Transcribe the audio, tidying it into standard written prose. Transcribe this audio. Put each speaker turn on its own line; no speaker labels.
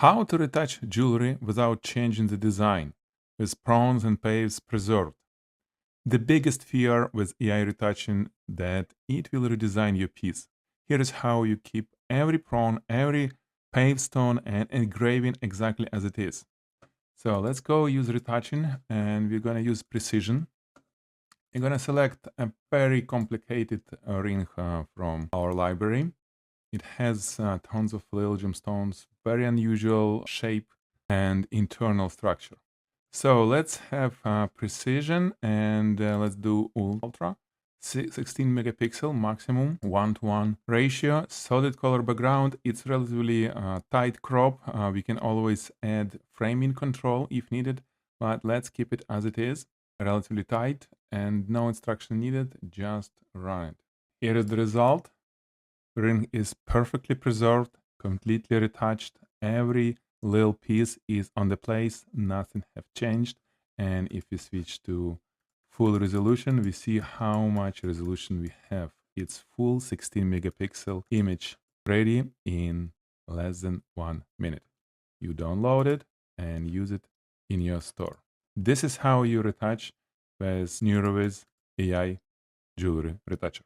How to retouch jewelry without changing the design, with prongs and paves preserved. The biggest fear with AI retouching that it will redesign your piece. Here is how you keep every prong, every pave stone and engraving exactly as it is. So let's go use retouching, and we're gonna use precision. You're gonna select a very complicated ring from our library. It has tons of little gemstones, very unusual shape and internal structure. So let's have precision, and let's do ultra. 16 megapixel maximum 1:1 ratio, solid color background. It's relatively tight crop. We can always add framing control if needed, but let's keep it as it is, relatively tight, and no instruction needed, just run it. Here is the result. Ring is perfectly preserved, completely retouched. Every little piece is on the place, nothing have changed. And if we switch to full resolution, we see how much resolution we have. It's full 16 megapixel image ready in less than 1 minute. You download it and use it in your store. This is how you retouch with NeuroViz AI jewelry retoucher.